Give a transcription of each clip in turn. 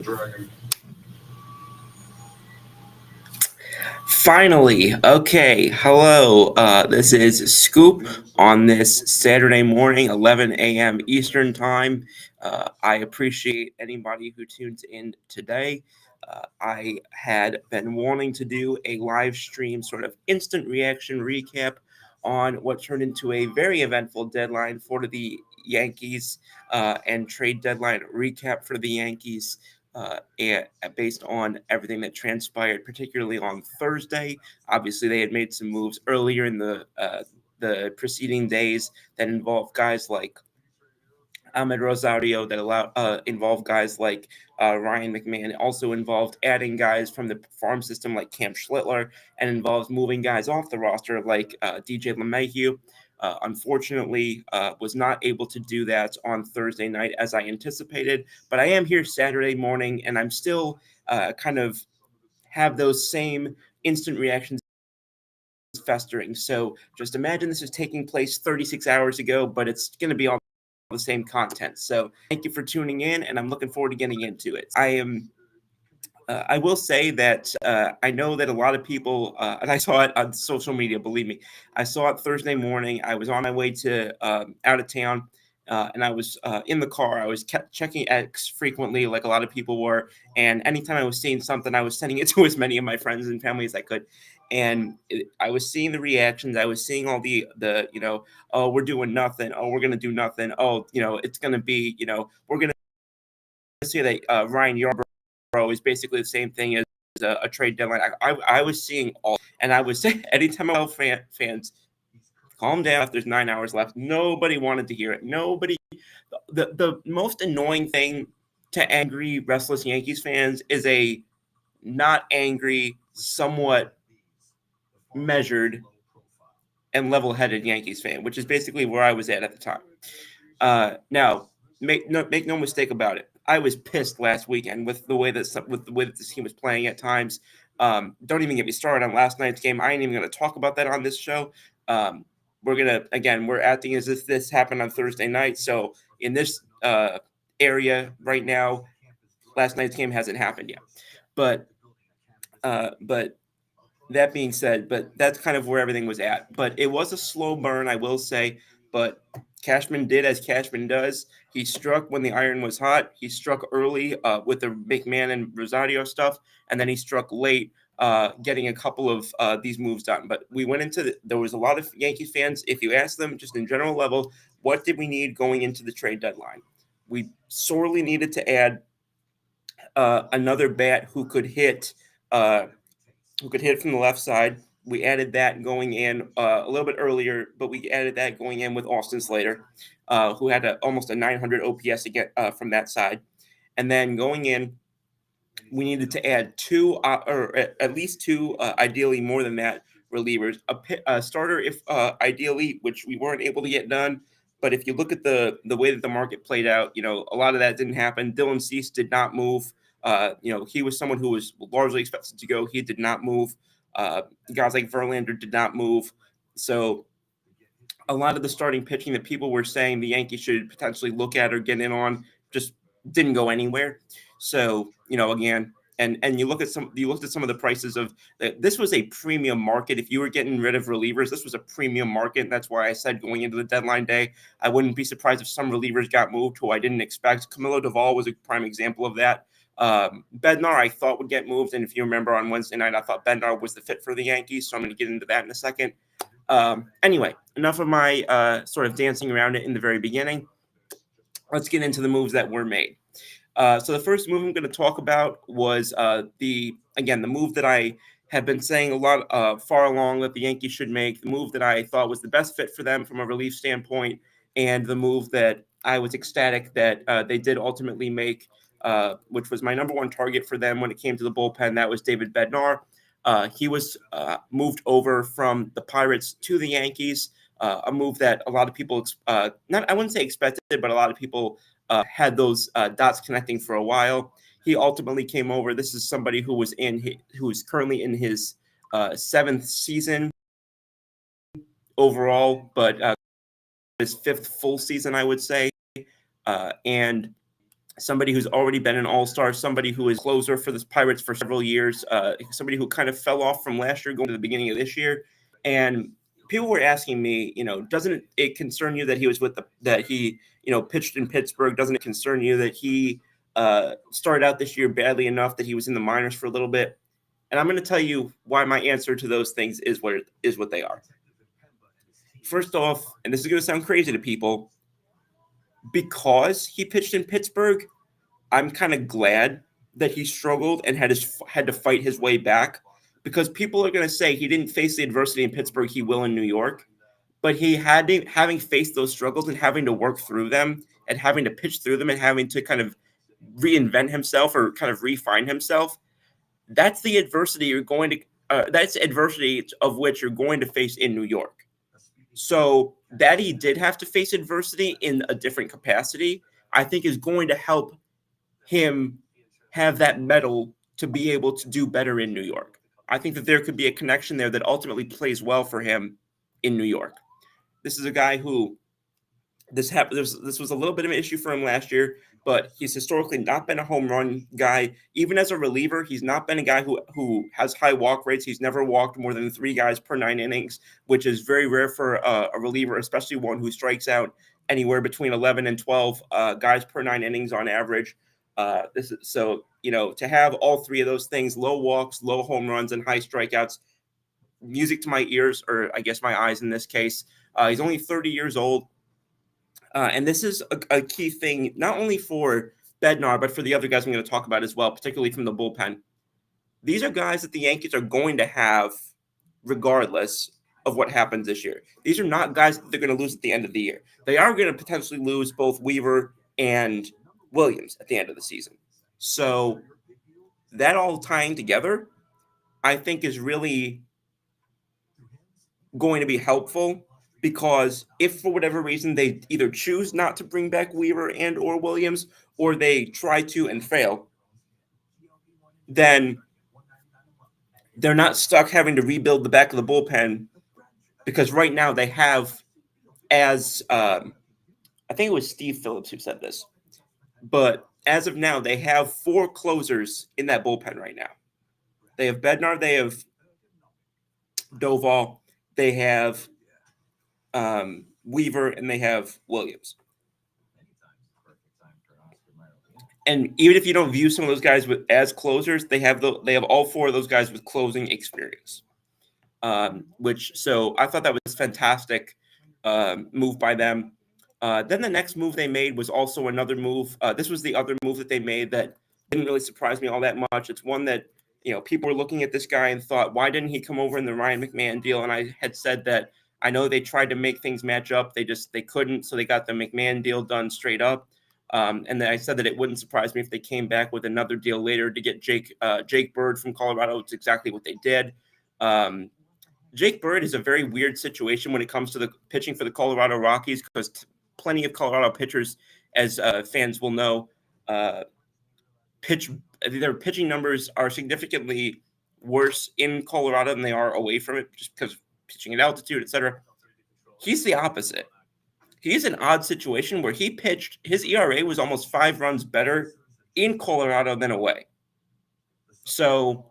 Dragon. Finally, okay. Hello, this is Scoop on this Saturday morning, 11 a.m. Eastern Time. I appreciate anybody who tunes in today. I had been wanting to do a live stream sort of instant reaction recap on what turned into a very eventful deadline for the Yankees and trade deadline recap for the Yankees and based on everything that transpired, particularly on Thursday. Obviously, they had made some moves earlier in the preceding days that involved guys like Ahmed Rosario, that involved guys like Ryan McMahon. It also involved adding guys from the farm system like Cam Schlittler, and involves moving guys off the roster like DJ LeMahieu. Unfortunately, was not able to do that on Thursday night as I anticipated, but I am here Saturday morning, and I'm still kind of have those same instant reactions festering. So just imagine this is taking place 36 hours ago, but it's going to be all the same content. So thank you for tuning in, and I'm looking forward to getting into it. I will say that I know that a lot of people, and I saw it on social media, believe me, I saw it Thursday morning. I was on my way to out of town, and I was in the car. I was kept checking X frequently, like a lot of people were. And anytime I was seeing something, I was sending it to as many of my friends and family as I could. And I was seeing the reactions. I was seeing all the oh, we're doing nothing. Oh, we're gonna do nothing. Oh, it's gonna be, we're gonna say that Ryan Yarbrough is basically the same thing as a trade deadline. I was seeing all, and I was saying anytime I tell fans, calm down. If there's 9 hours left, nobody wanted to hear it. Nobody. The most annoying thing to angry, restless Yankees fans is a not angry, somewhat measured and level-headed Yankees fan, which is basically where I was at the time. Now, make no mistake about it. I was pissed last weekend with the way that this team was playing at times. Don't even get me started on last night's game. I ain't even going to talk about that on this show. We're acting as if this happened on Thursday night. So in this area right now, last night's game hasn't happened yet. But that being said, but that's kind of where everything was at. But it was a slow burn, I will say. But Cashman did as Cashman does. He struck when the iron was hot. He struck early with the McMahon and Rosario stuff, and then he struck late, getting a couple of these moves done. But we went into there was a lot of Yankees fans. If you ask them, just in general level, what did we need going into the trade deadline? We sorely needed to add another bat who could hit from the left side. We added that going in a little bit earlier, but we added that going in with Austin Slater, who had almost a 900 OPS again from that side. And then going in, we needed to add two, or at least two, ideally more than that, relievers. A starter, if ideally, which we weren't able to get done. But if you look at the way that the market played out, a lot of that didn't happen. Dylan Cease did not move. He was someone who was largely expected to go. He did not move. Guys like Verlander did not move. So a lot of the starting pitching that people were saying the Yankees should potentially look at or get in on just didn't go anywhere. So again, and you looked at some of the prices of this was a premium market. If you were getting rid of relievers, this was a premium market. That's why I said going into the deadline day, I wouldn't be surprised if some relievers got moved who I didn't expect. Camilo Duvall was a prime example of that. Bednar I thought would get moved, and if you remember on Wednesday night, I thought Bednar was the fit for the Yankees. So I'm going to get into that in a second. Anyway, enough of my sort of dancing around it in the very beginning. Let's get into the moves that were made. So the first move I'm going to talk about was the move that I have been saying a lot far along that the Yankees should make, the move that I thought was the best fit for them from a relief standpoint, and the move that I was ecstatic that they did ultimately make, which was my number one target for them when it came to the bullpen. That was David Bednar. He was moved over from the Pirates to the Yankees, a move that a lot of people, I wouldn't say expected, but a lot of people had those dots connecting for a while. He ultimately came over. This is somebody who is currently in his seventh season overall, but his fifth full season, I would say. And somebody who's already been an all-star, somebody who is closer for the Pirates for several years, somebody who kind of fell off from last year going to the beginning of this year. And people were asking me, doesn't it concern you that he was that he, pitched in Pittsburgh? Doesn't it concern you that he started out this year badly enough that he was in the minors for a little bit? And I'm going to tell you why my answer to those things is what they are. First off, and this is going to sound crazy to people, because he pitched in Pittsburgh, I'm kind of glad that he struggled and had to fight his way back, because people are going to say he didn't face the adversity in Pittsburgh, he will in New York, but having faced those struggles and having to work through them and having to pitch through them and having to kind of reinvent himself or kind of refine himself. That's the adversity that's adversity of which you're going to face in New York. So that he did have to face adversity in a different capacity, I think is going to help him have that mettle to be able to do better in New York. I think that there could be a connection there that ultimately plays well for him in New York. This is a guy who this was a little bit of an issue for him last year, but he's historically not been a home run guy. Even as a reliever, he's not been a guy who has high walk rates. He's never walked more than 3 guys per 9 innings, which is very rare for a reliever, especially one who strikes out anywhere between 11 and 12 guys per 9 innings on average. To have all 3 of those things: low walks, low home runs, and high strikeouts, music to my ears, or I guess my eyes in this case. He's only 30 years old. And this is a key thing, not only for Bednar, but for the other guys I'm going to talk about as well, particularly from the bullpen. These are guys that the Yankees are going to have regardless of what happens this year. These are not guys that they're going to lose at the end of the year. They are going to potentially lose both Weaver and Williams at the end of the season. So that all tying together, I think, is really going to be helpful, because if for whatever reason they either choose not to bring back Weaver and or Williams, or they try to and fail, then they're not stuck having to rebuild the back of the bullpen, because right now they have, as I think it was Steve Phillips who said this, but as of now, they have 4 closers in that bullpen right now. They have Bednar, they have Doval, they have Weaver, and they have Williams. And even if you don't view some of those guys as closers, they have all 4 of those guys with closing experience. So I thought that was fantastic move by them. Then the next move they made was also another move. This was the other move that they made that didn't really surprise me all that much. It's one that, people were looking at this guy and thought, why didn't he come over in the Ryan McMahon deal? And I had said that I know they tried to make things match up. They couldn't. So they got the McMahon deal done straight up. And then I said that it wouldn't surprise me if they came back with another deal later to get Jake Bird from Colorado. It's exactly what they did. Jake Bird is a very weird situation when it comes to the pitching for the Colorado Rockies, because plenty of Colorado pitchers, as fans will know, their pitching numbers are significantly worse in Colorado than they are away from it, just because of pitching at altitude, etc. He's the opposite. He's an odd situation where his ERA was almost 5 runs better in Colorado than away. So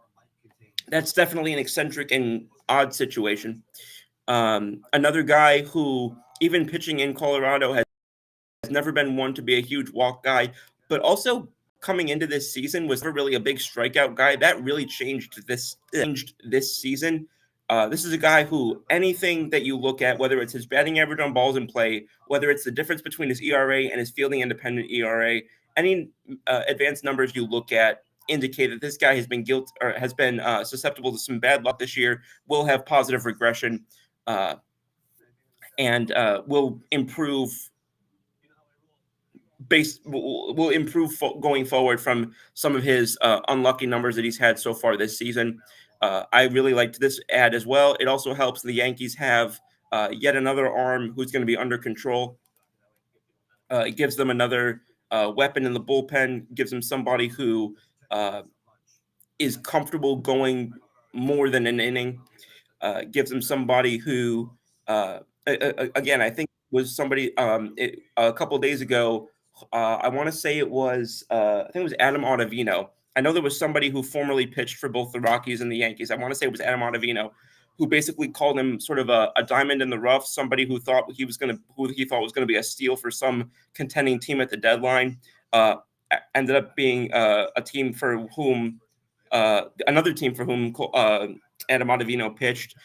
that's definitely an eccentric and odd situation. Another guy who, even pitching in Colorado, has never been one to be a huge walk guy, but also coming into this season was never really a big strikeout guy. That really changed this season. This is a guy who, anything that you look at, whether it's his batting average on balls in play, whether it's the difference between his ERA and his fielding independent ERA, any advanced numbers you look at indicate that this guy has been susceptible to some bad luck this year, will have positive regression, and will improve going forward from some of his unlucky numbers that he's had so far this season. I really liked this ad as well. It also helps the Yankees have yet another arm who's going to be under control. It gives them another weapon in the bullpen, gives them somebody who is comfortable going more than an inning, gives them somebody who, again, I think was somebody a couple of days ago I want to say it was I think it was Adam Ottavino. I know there was somebody who formerly pitched for both the Rockies and the Yankees. I want to say it was Adam Ottavino, who basically called him sort of a diamond in the rough, somebody who he thought was gonna be a steal for some contending team at the deadline. Uh, Ended up being a team for whom another team for whom Adam Ottavino pitched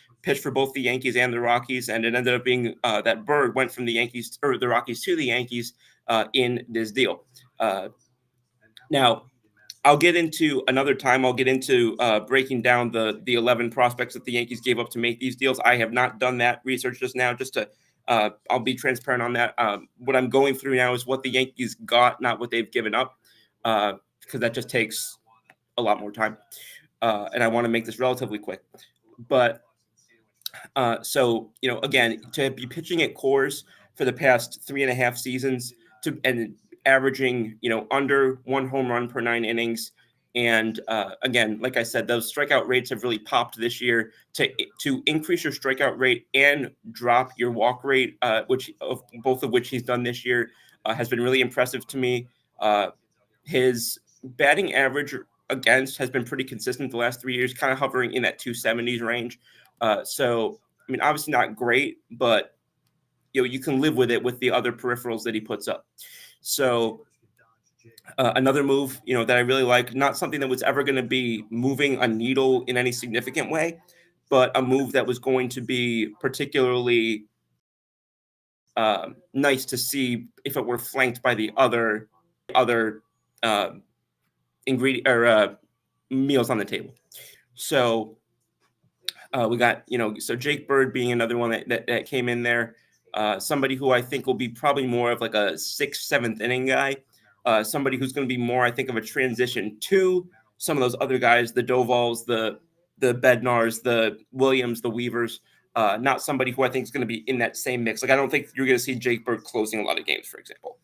for both the Yankees and the Rockies, and it ended up being that Bird went from the Yankees or the Rockies to the Yankees in this deal. Now, I'll get into another time. I'll get into breaking down the 11 prospects that the Yankees gave up to make these deals. I have not done that research just now. Just to I'll be transparent on that. What I'm going through now is what the Yankees got, not what they've given up, because that just takes a lot more time, and I want to make this relatively quick. But so again, to be pitching at cores for the past 3.5 seasons and averaging under 1 home run per 9 innings, and again, like I said, those strikeout rates have really popped this year. To increase your strikeout rate and drop your walk rate, which of both of which he's done this year, has been really impressive to me. His batting average against has been pretty consistent the last 3 years, kind of hovering in that 270s range. So, I mean, obviously not great, but you can live with it with the other peripherals that he puts up. So, another move, that I really like, not something that was ever going to be moving a needle in any significant way, but a move that was going to be particularly nice to see if it were flanked by the other uh, ingredient or meals on the table. So we got so Jake Bird being another one that came in there. Somebody who I think will be probably more of like a sixth, seventh inning guy. Somebody who's going to be more, I think, of a transition to some of those other guys, the Dovals, the Bednars, the Williams, the Weavers. Not somebody who I think is going to be in that same mix. Like I don't think you're going to see Jake Bird closing a lot of games, for example.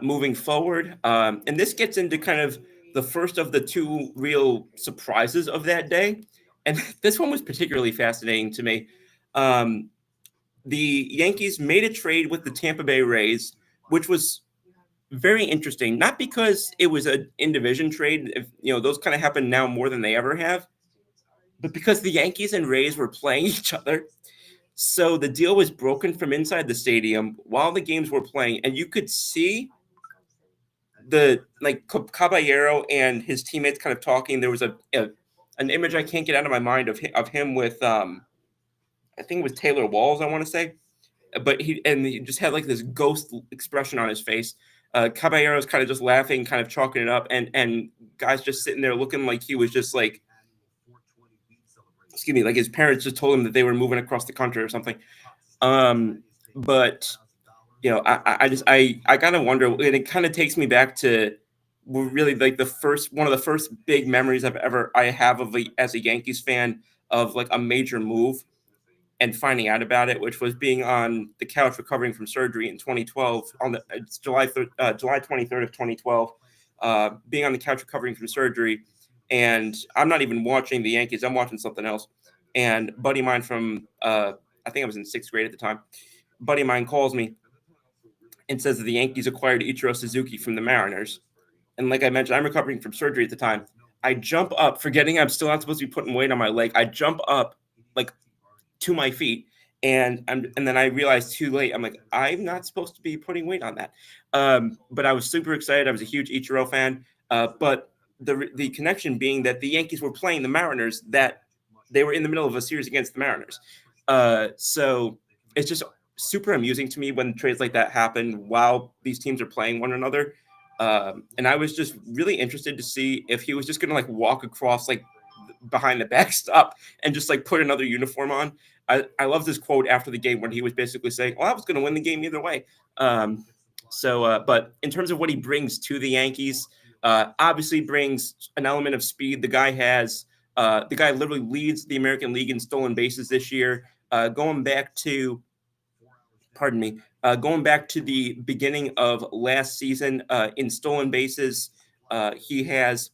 Moving forward, and this gets into kind of the first of the two real surprises of that day. And this one was particularly fascinating to me. The Yankees made a trade with the Tampa Bay Rays, which was very interesting, not because it was an in-division trade. Those kind of happen now more than they ever have, but because the Yankees and Rays were playing each other. So the deal was broken from inside the stadium while the games were playing, and you could see Caballero and his teammates kind of talking. There was an image I can't get out of my mind of him with I think it was Taylor Walls, I want to say, but he just had like this ghost expression on his face. Caballero's kind of just laughing, kind of chalking it up, and guys just sitting there looking like he was just like, excuse me, like his parents just told him that they were moving across the country or something. But I kind of wonder, and it kind of takes me back to really like one of the first big memories I have as a Yankees fan of like a major move and finding out about it, which was being on the couch recovering from surgery in 2012 on it's July 23rd of 2012, being on the couch recovering from surgery, and I'm not even watching the Yankees, I'm watching something else, and a buddy of mine from I think I was in 6th grade at the time, buddy of mine calls me and says that the Yankees acquired Ichiro Suzuki from the Mariners. And like I mentioned, I'm recovering from surgery at the time. I jump up, forgetting I'm still not supposed to be putting weight on my leg. I jump up like to my feet, and then I realized too late. I'm like, I'm not supposed to be putting weight on that. But I was super excited. I was a huge Ichiro fan. But the connection being that the Yankees were playing the Mariners, that they were in the middle of a series against the Mariners. So it's just super amusing to me when trades like that happen while these teams are playing one another. And I was just really interested to see if he was just going to like walk across like behind the backstop and just like put another uniform on. I love this quote after the game when he was basically saying, well, I was going to win the game either way. But in terms of what he brings to the Yankees, obviously brings an element of speed. The guy literally leads the American League in stolen bases this year. Going back to the beginning of last season in stolen bases, he has,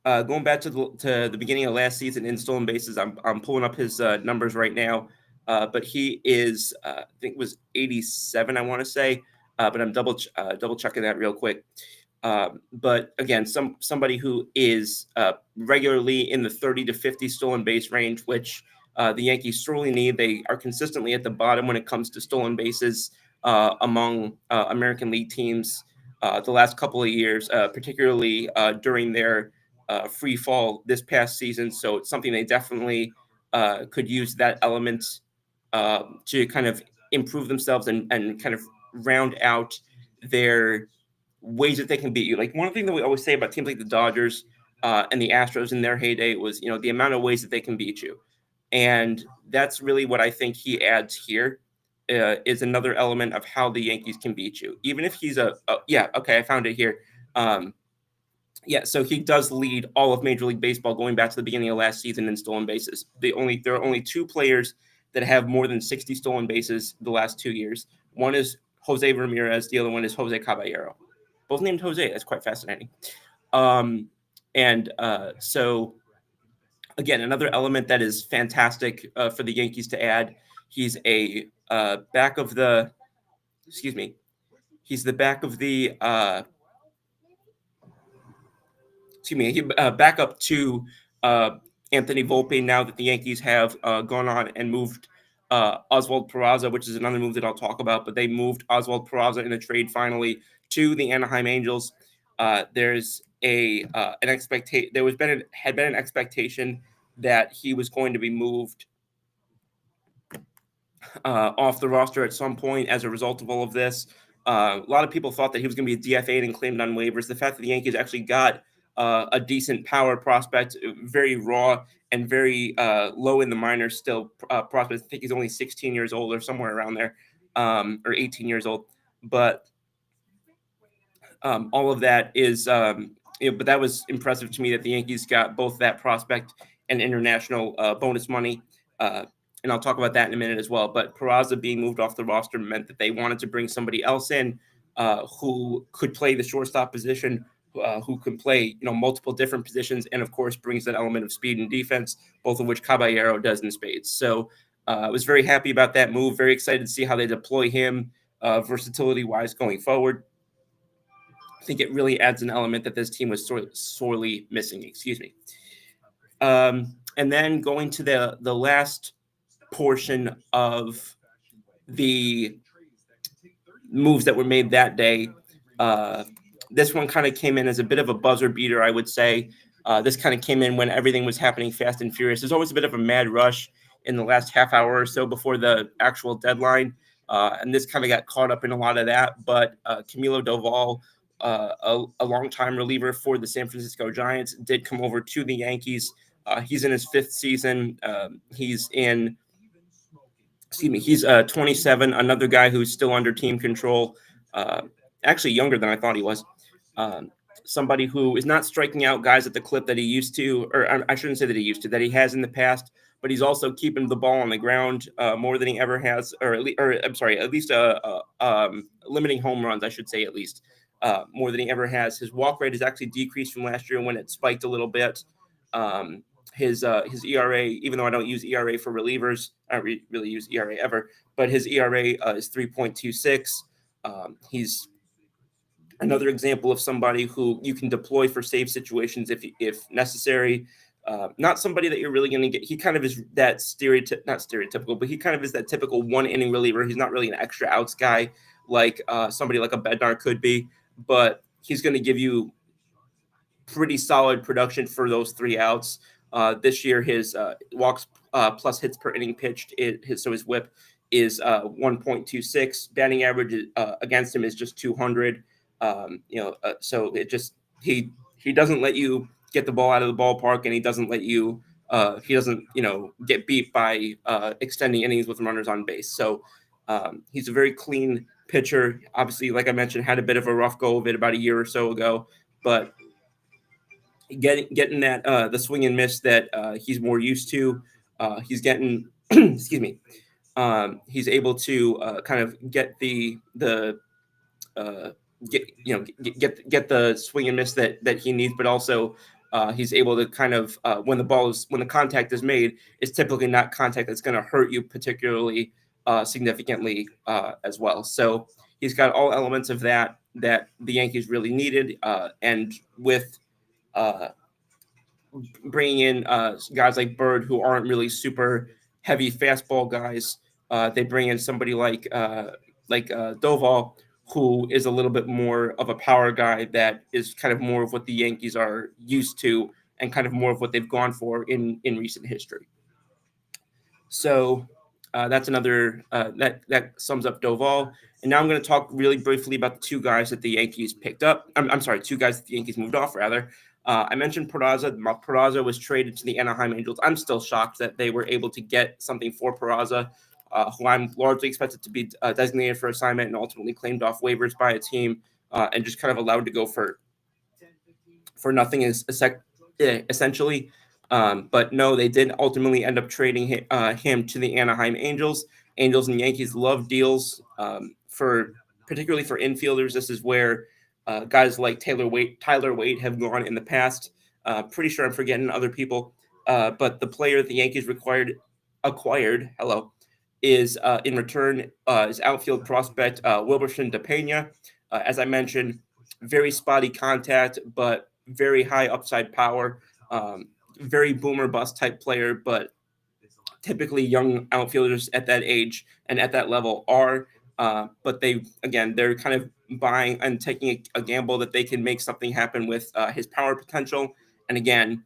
Going back to the beginning of last season in stolen bases, I'm pulling up his numbers right now, but he is I think it was 87, I want to say, but I'm double checking that real quick. But again, somebody who is regularly in the 30 to 50 stolen base range, which the Yankees sorely need. They are consistently at the bottom when it comes to stolen bases among American League teams the last couple of years, particularly during their free fall this past season. So it's something they definitely could use that element to kind of improve themselves and kind of round out their ways that they can beat you. Like one thing that we always say about teams like the Dodgers and the Astros in their heyday was, the amount of ways that they can beat you. And that's really what I think he adds here is another element of how the Yankees can beat you. Even if he's yeah, okay, I found it here. Yeah, so he does lead all of Major League Baseball going back to the beginning of last season in stolen bases. There are only two players that have more than 60 stolen bases the last 2 years. One is Jose Ramirez, the other one is Jose Caballero. Both named Jose. That's quite fascinating. So again, another element that is fantastic for the Yankees to add. He's a back of the, excuse me, he's the back of the backup to Anthony Volpe now that the Yankees have gone on and moved Oswald Peraza, which is another move that I'll talk about. But they moved Oswald Peraza in a trade finally to the Anaheim Angels. There's an expectation. Had been an expectation that he was going to be moved off the roster at some point as a result of all of this. A lot of people thought that he was going to be DFA'd and claimed on waivers. The fact that the Yankees actually got a decent power prospect, very raw and very low in the minors still prospect. I think he's only 16 years old or somewhere around there, or 18 years old. But all of that is, but that was impressive to me that the Yankees got both that prospect and international bonus money. And I'll talk about that in a minute as well. But Peraza being moved off the roster meant that they wanted to bring somebody else in who could play the shortstop position, who could play multiple different positions, and of course brings that element of speed and defense, both of which Caballero does in spades. So I was very happy about that move. Very excited to see how they deploy him versatility-wise going forward. I think it really adds an element that this team was sorely missing. Excuse me. And then going to the last portion of the moves that were made that day. This one kind of came in as a bit of a buzzer beater, I would say. This kind of came in when everything was happening fast and furious. There's always a bit of a mad rush in the last half hour or so before the actual deadline. And this kind of got caught up in a lot of that. But Camilo Doval, a longtime reliever for the San Francisco Giants, did come over to the Yankees. He's in his fifth season. He's 27, another guy who's still under team control, actually younger than I thought he was. Somebody who is not striking out guys at the clip that he used to, or I shouldn't say that he used to, that he has in the past, but he's also keeping the ball on the ground more than he ever has, at least limiting home runs, I should say, at least more than he ever has. His walk rate has actually decreased from last year when it spiked a little bit. His ERA, even though I don't use ERA for relievers, I don't really use ERA ever, but his ERA is 3.26. He's another example of somebody who you can deploy for save situations if necessary. Not somebody that you're really going to get. He kind of is that not stereotypical, but he kind of is that typical one inning reliever. He's not really an extra outs guy like somebody like a Bednar could be, but he's going to give you pretty solid production for those 3 outs. This year, his walks plus hits per inning pitched, so his WHIP is 1.26. Batting average against him is just 200. So it just he doesn't let you get the ball out of the ballpark, and he doesn't let you get beat by extending innings with runners on base. So he's a very clean pitcher. Obviously, like I mentioned, had a bit of a rough go of it about a year or so ago, but getting that the swing and miss that he's more used to. He's getting excuse me. He's able to kind of get get the swing and miss that he needs, but also He's able to kind of when the contact is made, it's typically not contact that's going to hurt you particularly significantly as well. So he's got all elements of that the Yankees really needed, and with uh, bringing in guys like Bird who aren't really super heavy fastball guys, they bring in somebody like Doval, who is a little bit more of a power guy that is kind of more of what the Yankees are used to and kind of more of what they've gone for in recent history. So that's another that sums up Doval. And now I'm going to talk really briefly about the two guys that the Yankees picked up. I'm sorry, two guys that the Yankees moved off rather. I mentioned Peraza. Peraza was traded to the Anaheim Angels. I'm still shocked that they were able to get something for Peraza, who I'm largely expected to be designated for assignment and ultimately claimed off waivers by a team and just kind of allowed to go for nothing is essentially. But no, they did ultimately end up trading him to the Anaheim Angels. Angels and Yankees love deals for particularly for infielders. This is where guys like Tyler Wade have gone in the past. Pretty sure I'm forgetting other people, but the player the Yankees acquired, is in return is outfield prospect Wilberson DePena. As I mentioned, very spotty contact, but very high upside power. Very boomer bust type player, but typically young outfielders at that age and at that level are. But they're kind of buying and taking a gamble that they can make something happen with his power potential. And again,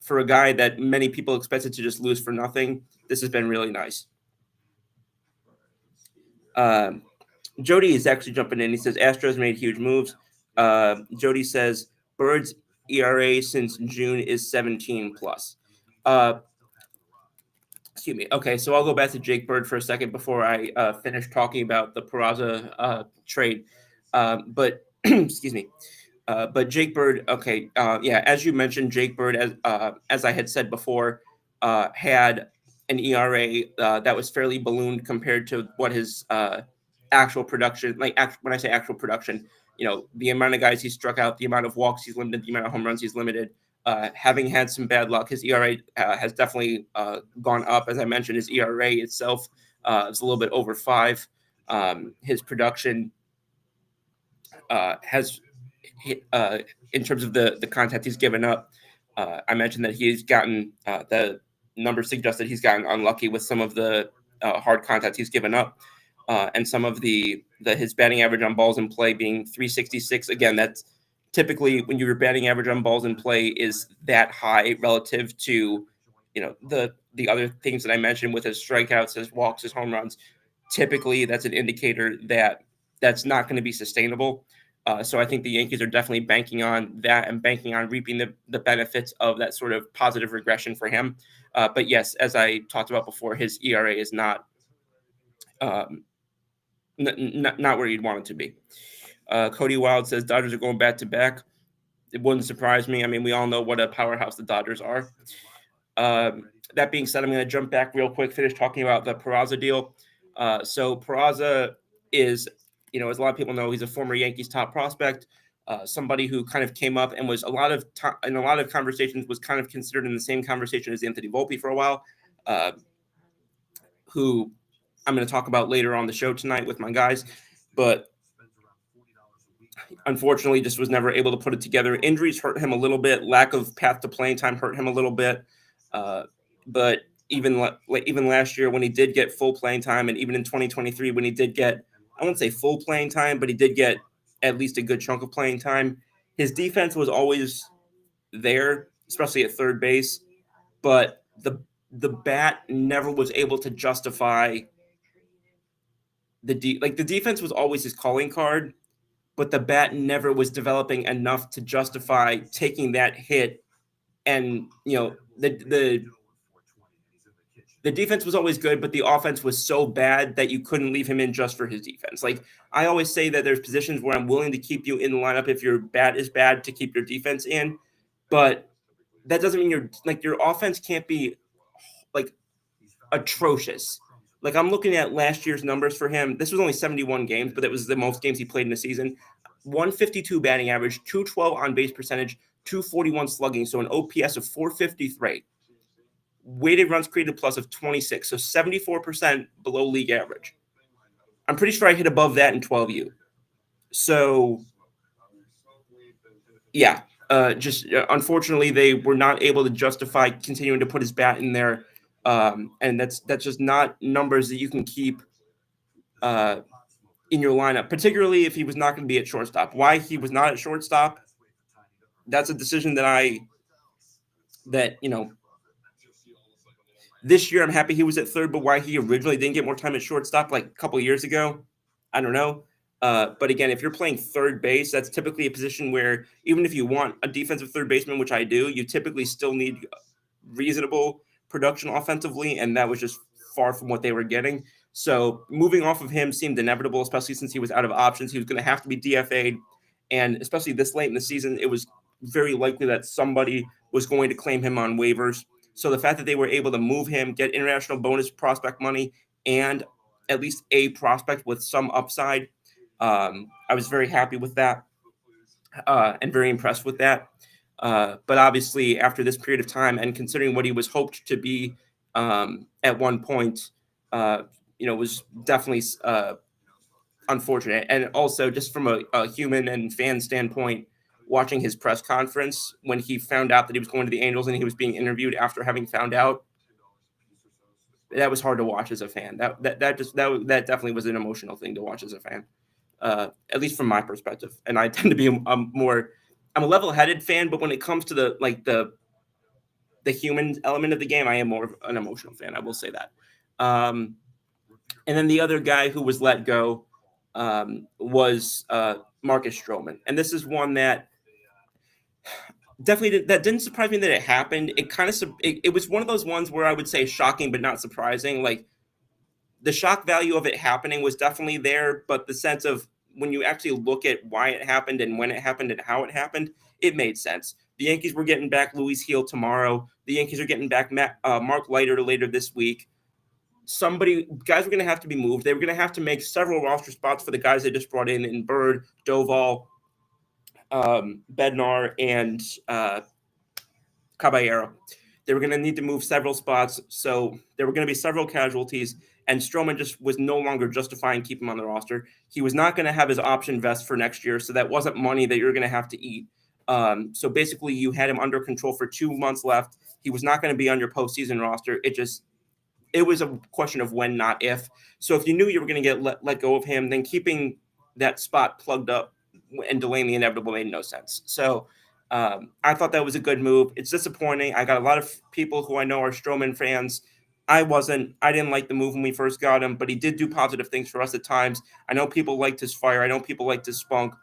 for a guy that many people expected to just lose for nothing, this has been really nice. Jody is actually jumping in. He says Astros made huge moves. Jody says Bird's ERA since June is 17 plus. Excuse me. Okay, so I'll go back to Jake Bird for a second before I finish talking about the Peraza trade. But excuse me. But Jake Bird, okay, yeah, as you mentioned, Jake Bird, as I had said before, had an ERA that was fairly ballooned compared to what his actual production, when I say actual production, the amount of guys he struck out, the amount of walks he's limited, the amount of home runs he's limited. Having had some bad luck, his ERA has definitely gone up. As I mentioned, his ERA itself is a little bit over 5. His production has, in terms of the contact he's given up, I mentioned that he's gotten the numbers suggest that he's gotten unlucky with some of the hard contact he's given up, and some of his batting average on balls in play being 366. Again, that's typically when your batting average on balls in play is that high relative to the other things that I mentioned with his strikeouts, his walks, his home runs. Typically, that's an indicator that that's not going to be sustainable. So I think the Yankees are definitely banking on that and banking on reaping the benefits of that sort of positive regression for him. But yes, as I talked about before, his ERA is not where you'd want it to be. Cody Wild says Dodgers are going back to back. It wouldn't surprise me. I mean, we all know what a powerhouse the Dodgers are. That being said, I'm going to jump back real quick, finish talking about the Peraza deal. So Peraza is, as a lot of people know, he's a former Yankees top prospect, somebody who kind of came up and was in a lot of conversations was kind of considered in the same conversation as Anthony Volpe for a while, who I'm going to talk about later on the show tonight with my guys, but unfortunately just was never able to put it together. Injuries hurt him a little bit. Lack of path to playing time hurt him a little bit. But even last year when he did get full playing time, and even in 2023 when he did get, I won't say full playing time, but he did get at least a good chunk of playing time, his defense was always there, especially at third base, but the bat never was able to justify the defense was always his calling card, but the bat never was developing enough to justify taking that hit. And the defense was always good, but the offense was so bad that you couldn't leave him in just for his defense. Like I always say that there's positions where I'm willing to keep you in the lineup if your bat is bad to keep your defense in, but that doesn't mean your offense can't be like atrocious. Like I'm looking at last year's numbers for him. This was only 71 games, but it was the most games he played in a season. 152 batting average, 212 on base percentage, 241 slugging, so an OPS of 453. Weighted runs created plus of 26, so 74% below league average. I'm pretty sure I hit above that in 12U. So, yeah, unfortunately, they were not able to justify continuing to put his bat in there, and that's just not numbers that you can keep in your lineup, particularly if he was not going to be at shortstop. Why he was not at shortstop, that's a decision that this year I'm happy he was at third, but why he originally didn't get more time at shortstop like a couple years ago, I don't know. But again, if you're playing third base, that's typically a position where even if you want a defensive third baseman, which I do, you typically still need reasonable production offensively, and that was just far from what they were getting. So moving off of him seemed inevitable, especially since he was out of options. He was going to have to be DFA'd, and especially this late in the season, it was very likely that somebody was going to claim him on waivers. So the fact that they were able to move him, get international bonus prospect money, and at least a prospect with some upside, I was very happy with that and very impressed with that. But obviously, after this period of time, and considering what he was hoped to be at one point, was definitely unfortunate. And also, just from a human and fan standpoint, watching his press conference when he found out that he was going to the Angels and he was being interviewed after having found out, that was hard to watch as a fan. That definitely was an emotional thing to watch as a fan, at least from my perspective. And I tend to be I'm a level-headed fan, but when it comes to the human element of the game, I am more of an emotional fan. I will say that. And then the other guy who was let go was Marcus Stroman, and this is one that definitely didn't surprise me that it happened. It was one of those ones where I would say shocking but not surprising. Like, the shock value of it happening was definitely there, but the sense of when you actually look at why it happened and when it happened and how it happened, it made sense. The Yankees were getting back Luis Gil tomorrow. The Yankees are getting back Mark Leiter later this week. Guys were going to have to be moved. They were going to have to make several roster spots for the guys they just brought in Bird, Doval, Bednar, and Caballero. They were going to need to move several spots, so there were going to be several casualties, and Stroman just was no longer justifying keeping him on the roster. He was not going to have his option vest for next year, so that wasn't money that you're going to have to eat. So basically, you had him under control for 2 months left. He was not going to be on your postseason roster. It was a question of when, not if. So if you knew you were going to get let go of him, then keeping that spot plugged up and delaying the inevitable made no sense. So I thought that was a good move. It's disappointing. I got a lot of people who I know are Stroman fans. I wasn't. I didn't like the move when we first got him, but he did do positive things for us at times. I know people liked his fire. I know people liked his spunk.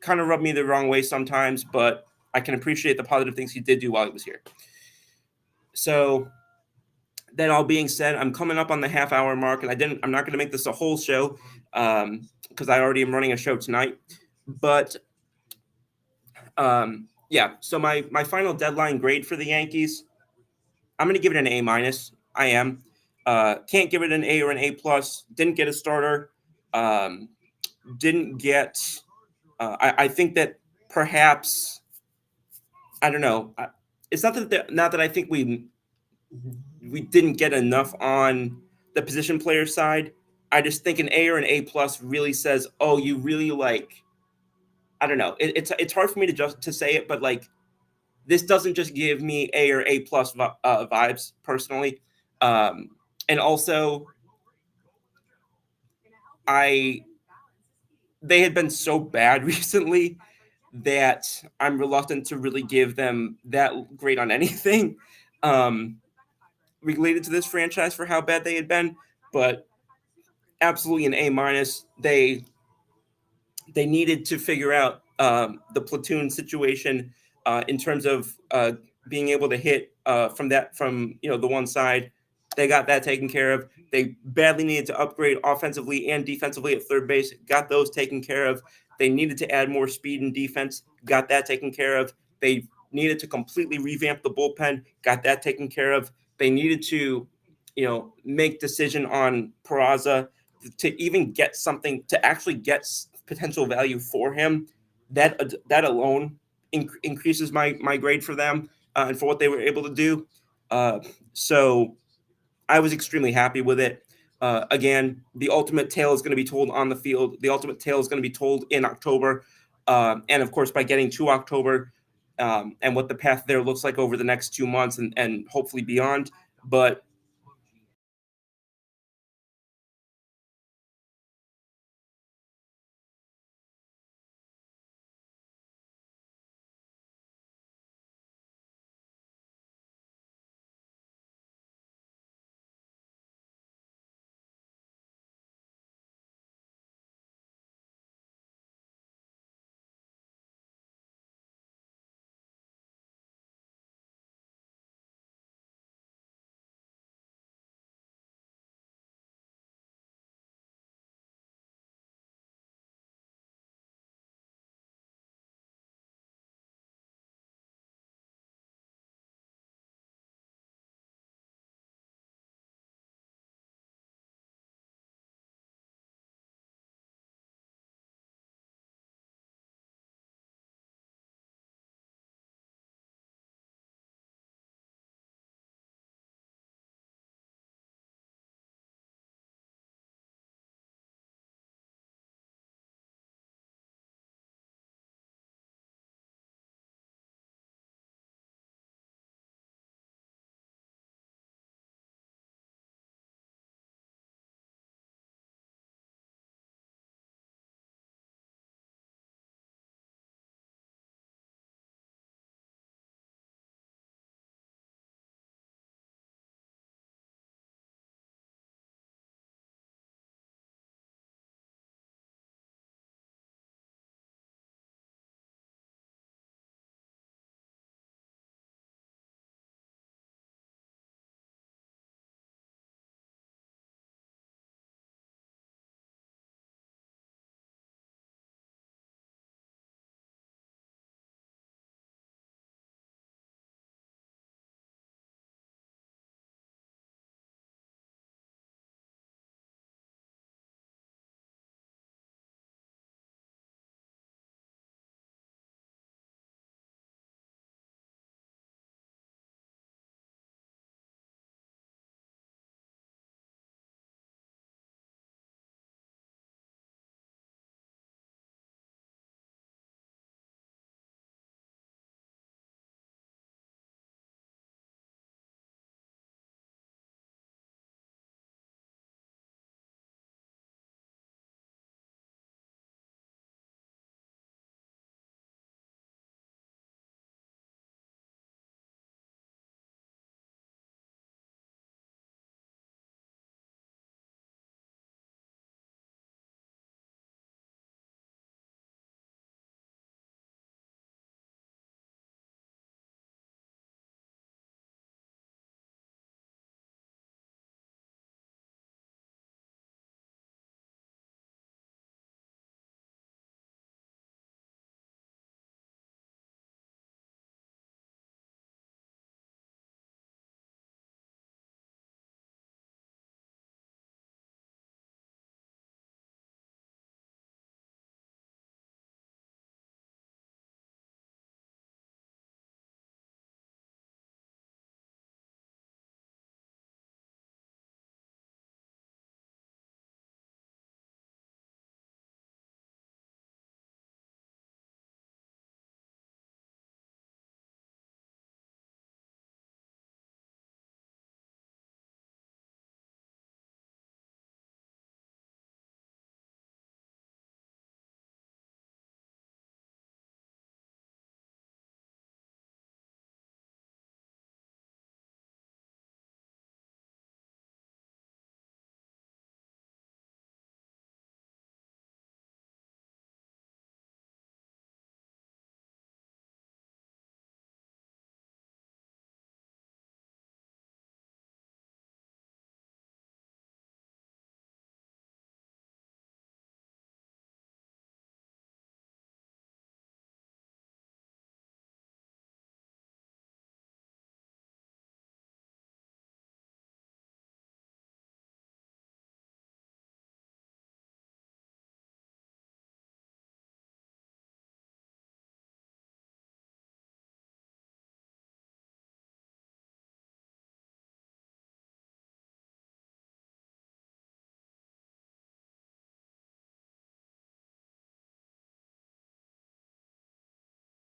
Kind of rubbed me the wrong way sometimes, but I can appreciate the positive things he did do while he was here. So that all being said, I'm coming up on the half-hour mark, and I'm not going to make this a whole show because I already am running a show tonight. But yeah, so my final deadline grade for the Yankees, I'm going to give it an A-. I am. Can't give it an A or an A+. Didn't get a starter. Didn't get I think that perhaps, I don't know. It's not that I think we didn't get enough on the position player side. I just think an A or an A+ really says, oh, you really I don't know. It's hard for me to say it, but this doesn't just give me A or A+ vibes personally. And also, they had been so bad recently that I'm reluctant to really give them that grade on anything related to this franchise for how bad they had been. But absolutely an A-. They needed to figure out the platoon situation in terms of being able to hit from the one side. They got that taken care of. They badly needed to upgrade offensively and defensively at third base. Got those taken care of. They needed to add more speed and defense. Got that taken care of. They needed to completely revamp the bullpen. Got that taken care of. They needed to, make decision on Peraza to even get something to actually get potential value for him. That alone increases my grade for them and for what they were able to do. So I was extremely happy with it. Again, the ultimate tale is going to be told on the field. The ultimate tale is going to be told in October. And of course, by getting to October and what the path there looks like over the next 2 months and hopefully beyond. But